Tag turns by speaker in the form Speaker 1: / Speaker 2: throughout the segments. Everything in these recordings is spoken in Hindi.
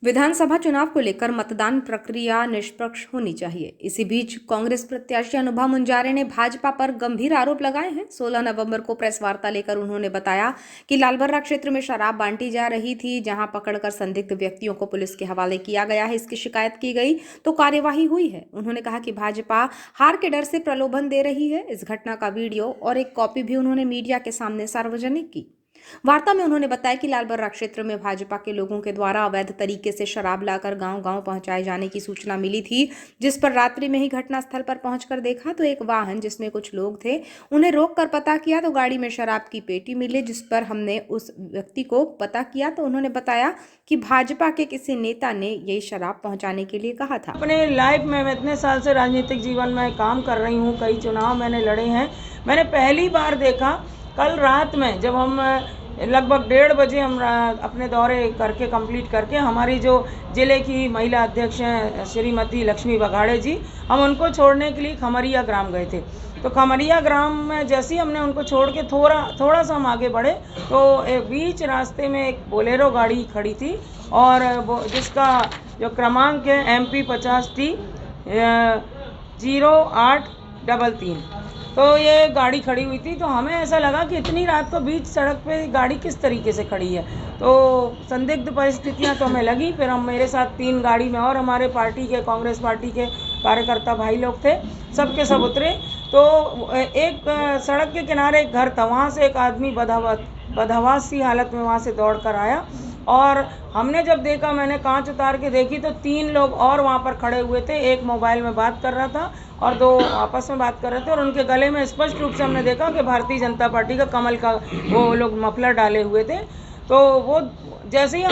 Speaker 1: विधानसभा चुनाव को लेकर मतदान प्रक्रिया निष्पक्ष होनी चाहिए। इसी बीच कांग्रेस प्रत्याशी अनुभा मुंजारे ने भाजपा पर गंभीर आरोप लगाए हैं। 16 नवंबर को प्रेस वार्ता लेकर उन्होंने बताया कि लालबर्रा क्षेत्र में शराब बांटी जा रही थी, जहां पकड़कर संदिग्ध व्यक्तियों को पुलिस के हवाले किया गया है। इसकी शिकायत की गई तो कार्यवाही हुई है। उन्होंने कहा कि भाजपा हार के डर से प्रलोभन दे रही है। इस घटना का वीडियो और एक कॉपी भी उन्होंने मीडिया के सामने सार्वजनिक की। वार्ता में उन्होंने बताया कि लालबर्रा क्षेत्र में भाजपा के लोगों के द्वारा अवैध तरीके से शराब लाकर गांव-गांव पहुंचाए जाने की सूचना मिली थी, जिस पर रात्रि में ही घटनास्थल पर पहुंचकर देखा तो एक वाहन जिसमें कुछ लोग थे, उन्हें रोककर पता किया तो गाड़ी में शराब की पेटी मिली, जिस पर हमने उस व्यक्ति को पता किया तो उन्होंने बताया कि भाजपा के किसी नेता ने यही शराब पहुंचाने के लिए कहा था।
Speaker 2: अपने लाइफ में मैं इतने साल से राजनीतिक जीवन में काम कर रही हूँ, कई चुनाव मैंने लड़े हैं। मैंने पहली बार देखा कल रात में, जब हम लगभग 1:30 बजे हम अपने दौरे करके कंप्लीट करके, हमारी जो ज़िले की महिला अध्यक्ष हैं श्रीमती लक्ष्मी बघाड़े जी, हम उनको छोड़ने के लिए खमरिया ग्राम गए थे। तो खमरिया ग्राम में जैसे ही हमने उनको छोड़ के थोड़ा सा हम आगे बढ़े तो बीच रास्ते में एक बोलेरो गाड़ी खड़ी थी और जिसका जो क्रमांक है MP 50T 0833। तो ये गाड़ी खड़ी हुई थी, तो हमें ऐसा लगा कि इतनी रात को बीच सड़क पे गाड़ी किस तरीके से खड़ी है। तो संदिग्ध परिस्थितियां तो हमें लगी। फिर हम मेरे साथ 3 गाड़ी में और हमारे पार्टी के, कांग्रेस पार्टी के कार्यकर्ता भाई लोग थे, सबके सब उतरे। तो एक सड़क के किनारे एक घर था, वहाँ से एक आदमी बदहवास सी हालत में वहाँ से दौड़ कर आया और हमने जब देखा, मैंने कांच उतार के देखी तो 3 लोग और वहाँ पर खड़े हुए थे। एक मोबाइल में बात कर रहा था और 2 आपस में बात कर रहे थे और उनके गले में स्पष्ट रूप से हमने देखा कि भारतीय जनता पार्टी का कमल का वो लोग मफलर डाले हुए थे। तो वो जैसे ही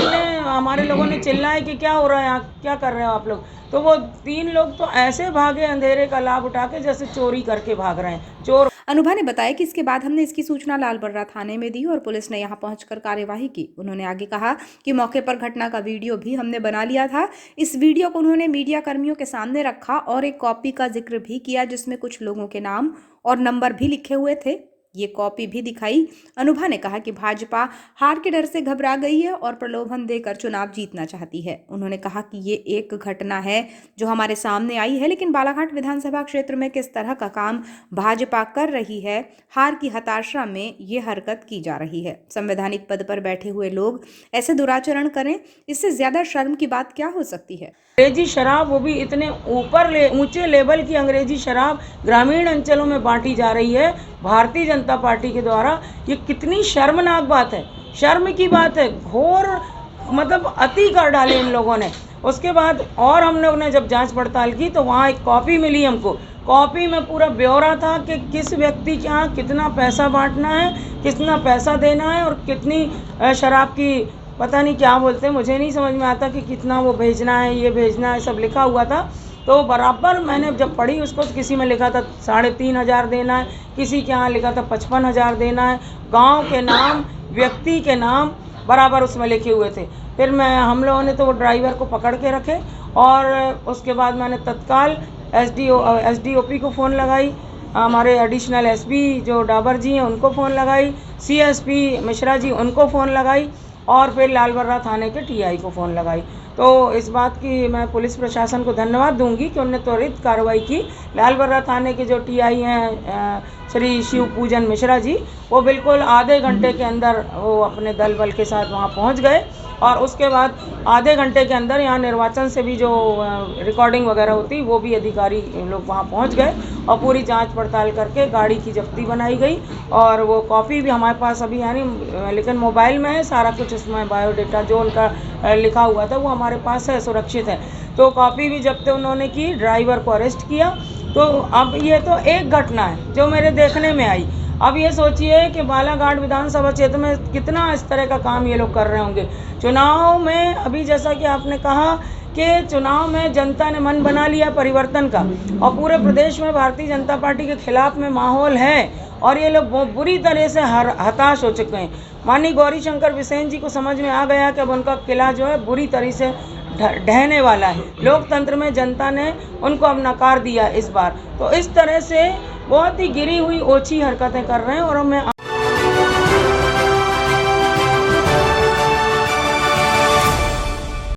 Speaker 2: हमारे लोगों ने चिल्लाया कि क्या हो रहा है यहाँ, क्या कर रहे हो आप लोग, तो वो 3 लोग तो ऐसे भागे अंधेरे का लाभ उठा के जैसे चोरी करके भाग रहे हैं चोर।
Speaker 1: अनुभा ने बताया कि इसके बाद हमने इसकी सूचना लालबर्रा थाने में दी और पुलिस ने यहां पहुंचकर कार्यवाही की। उन्होंने आगे कहा कि मौके पर घटना का वीडियो भी हमने बना लिया था। इस वीडियो को उन्होंने मीडिया कर्मियों के सामने रखा और एक कॉपी का जिक्र भी किया, जिसमें कुछ लोगों के नाम और नंबर भी लिखे हुए थे। ये कॉपी भी दिखाई। अनुभा ने कहा कि भाजपा हार के डर से घबरा गई है और प्रलोभन देकर चुनाव जीतना चाहती है। उन्होंने कहा कि ये एक घटना है जो हमारे सामने आई है, लेकिन बालाघाट विधानसभा क्षेत्र में किस तरह का काम भाजपा कर रही है, हार की हताशा में ये हरकत की जा रही है। संवैधानिक पद पर बैठे हुए लोग ऐसे दुराचरण करें, इससे ज्यादा शर्म की बात क्या हो सकती है।
Speaker 2: अंग्रेजी शराब, वो भी इतने ऊंचे लेवल की अंग्रेजी शराब ग्रामीण अंचलों में बांटी जा रही है भारतीय जनता पार्टी के द्वारा। ये कितनी शर्मनाक बात है, शर्म की बात है। घोर मतलब अति कर डाले इन लोगों ने। उसके बाद और हम लोग ने जब जांच पड़ताल की तो वहाँ एक कॉपी मिली हमको। कॉपी में पूरा ब्यौरा था कि किस व्यक्ति के यहाँ कितना पैसा बांटना है, कितना पैसा देना है और कितनी शराब की पता नहीं क्या बोलते हैं, मुझे नहीं समझ में आता कि कितना वो भेजना है, ये भेजना है, सब लिखा हुआ था। तो बराबर मैंने जब पढ़ी उसको, तो किसी में लिखा था 3,500 देना है, किसी के यहाँ लिखा था 55,000 देना है। गांव के नाम, व्यक्ति के नाम बराबर उसमें लिखे हुए थे। फिर हम लोगों ने तो वो ड्राइवर को पकड़ के रखे और उसके बाद मैंने तत्काल SDOP को फ़ोन लगाई, हमारे एडिशनल SP जो डाबर जी हैं उनको फ़ोन लगाई, CSP मिश्रा जी उनको फ़ोन लगाई और फिर लालबर्रा थाने के TI को फ़ोन लगाई। तो इस बात की मैं पुलिस प्रशासन को धन्यवाद दूंगी कि उन्होंने त्वरित कार्रवाई की। लालबर्रा थाने के जो TI हैं श्री शिव पूजन मिश्रा जी, वो बिल्कुल आधे घंटे के अंदर वो अपने दल बल के साथ वहाँ पहुँच गए और उसके बाद आधे घंटे के अंदर यहाँ निर्वाचन से भी जो रिकॉर्डिंग वगैरह होती वो भी अधिकारी लोग वहाँ पहुँच गए और पूरी जांच पड़ताल करके गाड़ी की जब्ती बनाई गई। और वो कॉपी भी हमारे पास अभी यानी, लेकिन मोबाइल में है सारा कुछ, उसमें बायोडेटा जो उनका लिखा हुआ था वो हमारे पास है, सुरक्षित है। तो कॉपी भी जब्त उन्होंने की, ड्राइवर को अरेस्ट किया। तो अब ये तो एक घटना है जो मेरे देखने में आई। अब ये सोचिए कि बालाघाट विधानसभा क्षेत्र में कितना इस तरह का काम ये लोग कर रहे होंगे। चुनाव में अभी जैसा कि आपने कहा कि चुनाव में जनता ने मन बना लिया परिवर्तन का और पूरे प्रदेश में भारतीय जनता पार्टी के खिलाफ में माहौल है और ये लोग बुरी तरह से हताश हो चुके हैं। माननीय गौरीशंकर बिसेन जी को समझ में आ गया कि अब उनका किला जो है बुरी तरह से ढहने वाला है। लोकतंत्र में जनता ने उनको अब नकार दिया इस बार। तो इस तरह से बहुत ही गिरी हुई ओछी हरकतें कर रहे हैं और मैं